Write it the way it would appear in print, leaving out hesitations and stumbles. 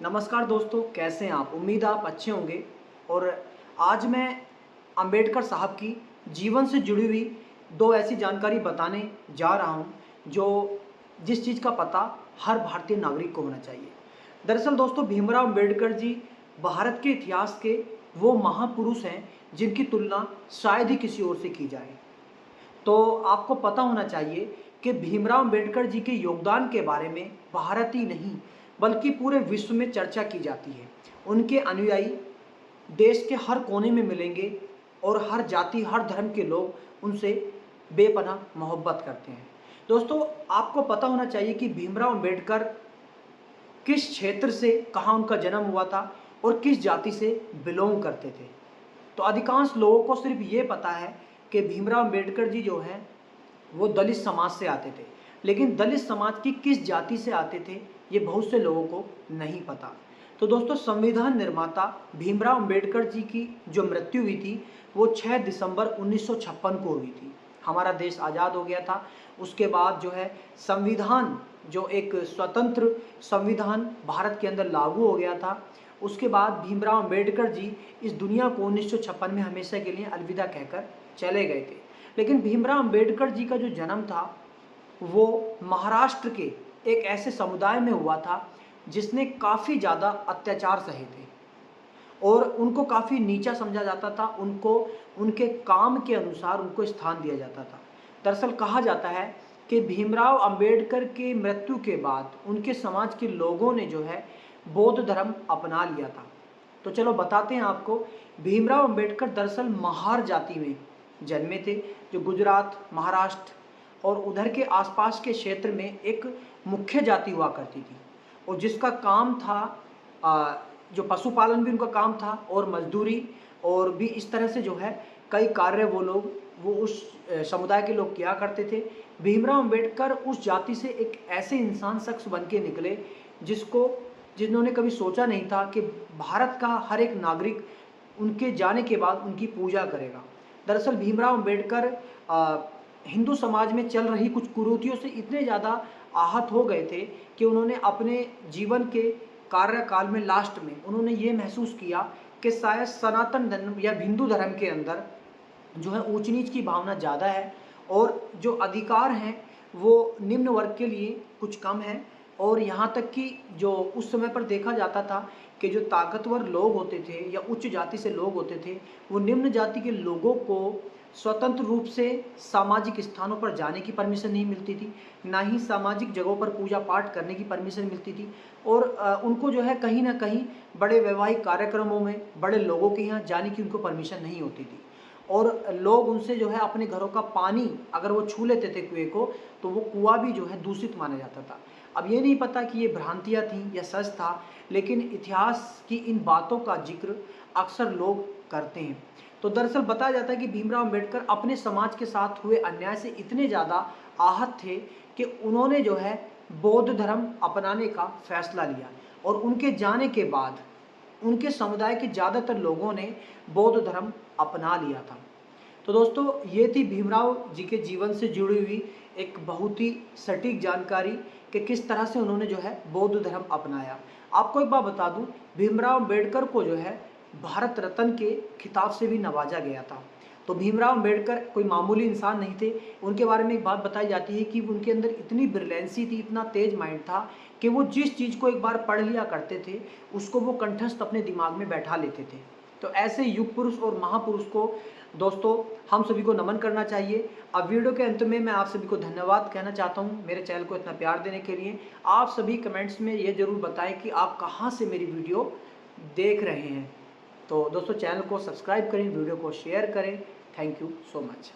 नमस्कार दोस्तों, कैसे हैं आप? उम्मीद आप अच्छे होंगे। और आज मैं अंबेडकर साहब की जीवन से जुड़ी हुई दो ऐसी जानकारी बताने जा रहा हूं जो जिस चीज़ का पता हर भारतीय नागरिक को होना चाहिए। दरअसल दोस्तों, भीमराव अंबेडकर जी भारत के इतिहास के वो महापुरुष हैं जिनकी तुलना शायद ही किसी और से की जाए। तो आपको पता होना चाहिए कि भीमराव अंबेडकर जी के योगदान के बारे में भारत ही नहीं बल्कि पूरे विश्व में चर्चा की जाती है। उनके अनुयायी देश के हर कोने में मिलेंगे और हर जाति हर धर्म के लोग उनसे बेपनाह मोहब्बत करते हैं। दोस्तों, आपको पता होना चाहिए कि भीमराव अंबेडकर किस क्षेत्र से, कहाँ उनका जन्म हुआ था और किस जाति से बिलोंग करते थे। तो अधिकांश लोगों को सिर्फ ये पता है कि भीमराव अंबेडकर जी जो हैं वो दलित समाज से आते थे, लेकिन दलित समाज की किस जाति से आते थे ये बहुत से लोगों को नहीं पता। तो दोस्तों, संविधान निर्माता भीमराव अंबेडकर जी की जो मृत्यु हुई थी वो 6 दिसंबर 1956 को हुई थी। हमारा देश आज़ाद हो गया था। उसके बाद जो है संविधान, जो एक स्वतंत्र संविधान भारत के अंदर लागू हो गया था। उसके बाद भीमराव अंबेडकर जी इस दुनिया को 1956 में हमेशा के लिए अलविदा कहकर चले गए थे। लेकिन भीमराव अंबेडकर जी का जो जन्म था वो महाराष्ट्र के एक ऐसे समुदाय में हुआ था जिसने काफ़ी ज़्यादा अत्याचार सहे थे और उनको काफ़ी नीचा समझा जाता था। उनको उनके काम के अनुसार उनको स्थान दिया जाता था। दरअसल कहा जाता है कि भीमराव अंबेडकर के मृत्यु के बाद उनके समाज के लोगों ने जो है बौद्ध धर्म अपना लिया था। तो चलो बताते हैं आपको। भीमराव अंबेडकर दरअसल महार जाति में जन्मे थे, जो गुजरात, महाराष्ट्र और उधर के आसपास के क्षेत्र में एक मुख्य जाति हुआ करती थी और जिसका काम था जो पशुपालन भी उनका काम था और मजदूरी और भी इस तरह से जो है कई कार्य वो उस समुदाय के लोग किया करते थे। भीमराव अंबेडकर उस जाति से एक ऐसे इंसान शख्स बन के निकले जिन्होंने कभी सोचा नहीं था कि भारत का हर एक नागरिक उनके जाने के बाद उनकी पूजा करेगा। दरअसल भीमराव अंबेडकर हिंदू समाज में चल रही कुछ कुरीतियों से इतने ज़्यादा आहत हो गए थे कि उन्होंने अपने जीवन के कार्यकाल में लास्ट में उन्होंने ये महसूस किया कि शायद सनातन धर्म या हिंदू धर्म के अंदर जो है ऊंच नीच की भावना ज़्यादा है और जो अधिकार हैं वो निम्न वर्ग के लिए कुछ कम है। और यहाँ तक कि जो उस समय पर देखा जाता था कि जो ताकतवर लोग होते थे या उच्च जाति से लोग होते थे वो निम्न जाति के लोगों को स्वतंत्र रूप से सामाजिक स्थानों पर जाने की परमिशन नहीं मिलती थी, ना ही सामाजिक जगहों पर पूजा पाठ करने की परमिशन मिलती थी। और उनको जो है कहीं ना कहीं बड़े वैवाहिक कार्यक्रमों में बड़े लोगों के यहाँ जाने की उनको परमिशन नहीं होती थी। और लोग उनसे जो है अपने घरों का पानी अगर वो छू लेते थे कुएं को तो वो कुआं भी जो है दूषित माना जाता था। अब ये नहीं पता कि ये भ्रांतियाँ थीं या सच था, लेकिन इतिहास की इन बातों का जिक्र अक्सर लोग करते हैं। तो दरअसल बताया जाता है कि भीमराव अंबेडकर अपने समाज के साथ हुए अन्याय से इतने ज़्यादा आहत थे कि उन्होंने जो है बौद्ध धर्म अपनाने का फैसला लिया और उनके जाने के बाद उनके समुदाय के ज़्यादातर लोगों ने बौद्ध धर्म अपना लिया था। तो दोस्तों, ये थी भीमराव जी के जीवन से जुड़ी हुई एक बहुत ही सटीक जानकारी कि किस तरह से उन्होंने जो है बौद्ध धर्म अपनाया। आपको एक बात बता दूं, भीमराव अंबेडकर को जो है भारत रत्न के खिताब से भी नवाजा गया था। तो भीमराव अंबेडकर कोई मामूली इंसान नहीं थे। उनके बारे में एक बात बताई जाती है कि उनके अंदर इतनी ब्रिलियंसी थी, इतना तेज माइंड था कि वो जिस चीज़ को एक बार पढ़ लिया करते थे उसको वो कंठस्थ अपने दिमाग में बैठा लेते थे। तो ऐसे युग पुरुष और महापुरुष को दोस्तों हम सभी को नमन करना चाहिए। अब वीडियो के अंत में मैं आप सभी को धन्यवाद कहना चाहता हूं मेरे चैनल को इतना प्यार देने के लिए। आप सभी कमेंट्स में ये ज़रूर बताएं कि आप कहां से मेरी वीडियो देख रहे हैं। तो दोस्तों, चैनल को सब्सक्राइब करें, वीडियो को शेयर करें। Thank you so much.